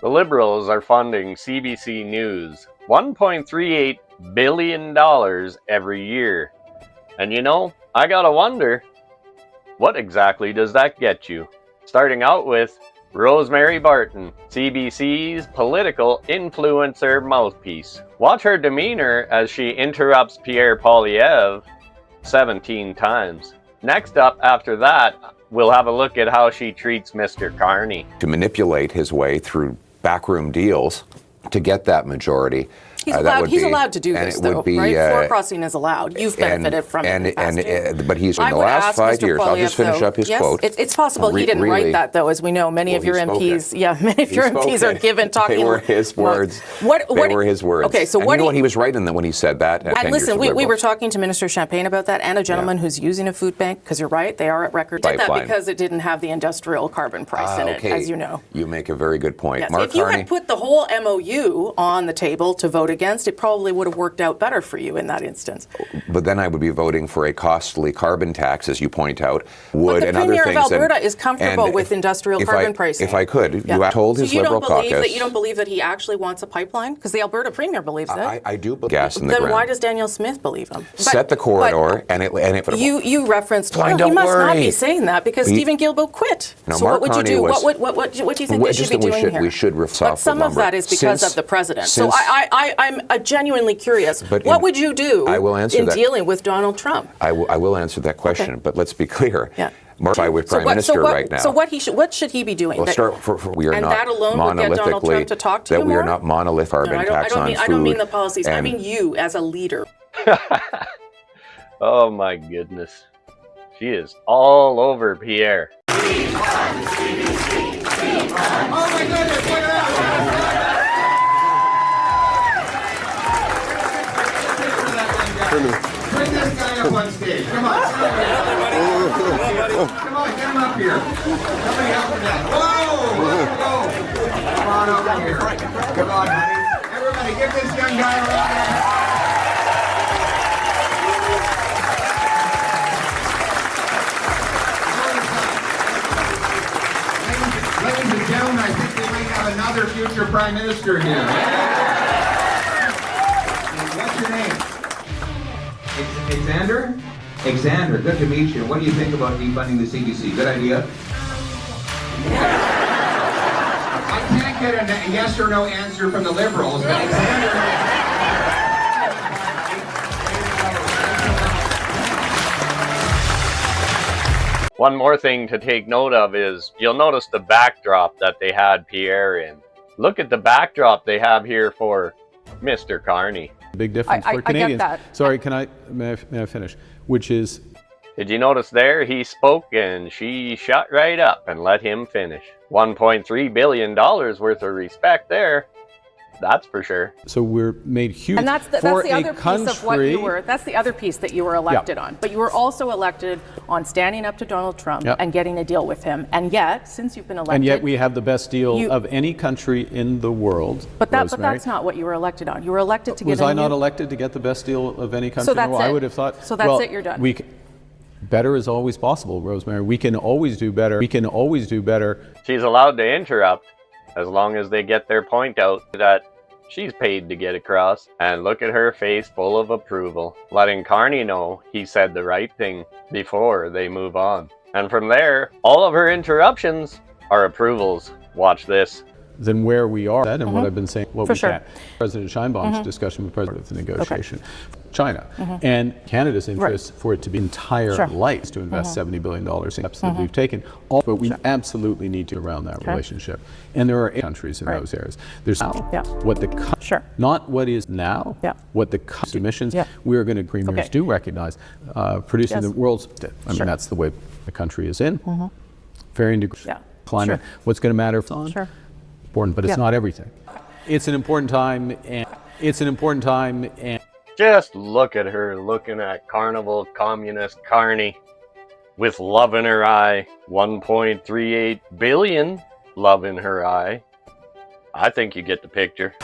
The Liberals are funding CBC News $1.38 billion every year. And you know, I gotta wonder, what exactly does that get you? Starting out with Rosemary Barton, CBC's political influencer mouthpiece. Watch her demeanor as she interrupts Pierre Poilievre 17 times. Next up after that, we'll have a look at how she treats Mr. Carney. To manipulate his way through backroom deals to get that majority. He's allowed to do this, though, right? Floor crossing is allowed. You've benefited from it. But he's in the last 5 years. I'll just finish up his quote. It's possible he didn't write that, though, as we know. Many of your MPs are given talking. They were his words. They were his words. Okay, so and you know what he was right in when he said that. And listen, we were talking to Minister Champagne about that, and a gentleman who's using a food bank, because you're right, they are at record. Did that because it didn't have the industrial carbon price in it, as you know. You make a very good point. Yes. If you had put the whole MOU on the table to vote against, it probably would have worked out better for you in that instance. But then I would be voting for a costly carbon tax, as you point out, wood and other things. But the Premier of Alberta is comfortable with industrial carbon pricing. If I could, you told his Liberal caucus. You don't believe that he actually wants a pipeline? Because the Alberta Premier believes that. I do believe gas in the ground. Then why does Daniel Smith believe him? Set the corridor and it. You referenced. Well, he must not be saying that because Stephen Guilbeault quit. No, so what would you do? What do you think we should be doing here? We should riff off. But some of that is because of the president. So I'm genuinely curious. What would you do in dealing with Donald Trump? I will answer that question, but let's be clear. Mark, with Prime Minister right now. So what should he be doing? Well, we are not that alone would get Donald Trump to talk to you more? We are not monolith carbon tax on food. I don't mean the policies. I mean you as a leader. Oh my goodness. She is all over Pierre. Oh my goodness, look at that! Bring this guy up on stage. Come on. Come on, get him up here. Somebody help him down. Whoa! There we go. Come on over here. Come on, honey. Everybody, give this young guy a round of applause. Ladies and gentlemen, I think we might have another future Prime Minister here. What's your name? Xander? Xander, good to meet you. What do you think about defunding the CBC? Good idea? I can't get a yes or no answer from the Liberals, but Xander... One more thing to take note of is, you'll notice the backdrop that they had Pierre in. Look at the backdrop they have here for Mr. Carney. Big difference for Canadians. I get that. Sorry, may I finish? Which is... Did you notice there? He spoke and she shut right up and let him finish. $1.3 billion worth of respect there. That's for sure. So we're made huge. And that's the other piece of what you were. That's the other piece that you were elected on. But you were also elected on standing up to Donald Trump and getting a deal with him. And yet, since you've been elected, and yet we have the best deal of any country in the world. But that's not what you were elected on. You were elected to get. Was I not elected to get the best deal of any country? So that's I would have thought. So that's it. You're done. Better is always possible, Rosemary. We can always do better. We can always do better. She's allowed to interrupt as long as they get their point out that she's paid to get across. And look at her face full of approval, letting Carney know he said the right thing before they move on. And from there, all of her interruptions are approvals. Watch this. Than where we are, and what I've been saying, President Sheinbaum's discussion with President of the negotiation, China, and Canada's interest for it to be entire life to invest $70 billion in steps that we've taken. But we absolutely need to around that relationship. And there are 8 countries in those areas. There's what the not what is now, what the emissions. We are going to premiers do recognize producing the world's. I mean that's the way the country is in. Varying degrees. Climate. What's going to matter on? But it's not everything. It's an important time, and just look at her looking at Carnival Communist Carney with love in her eye. 1.38 billion love in her eye. I think you get the picture.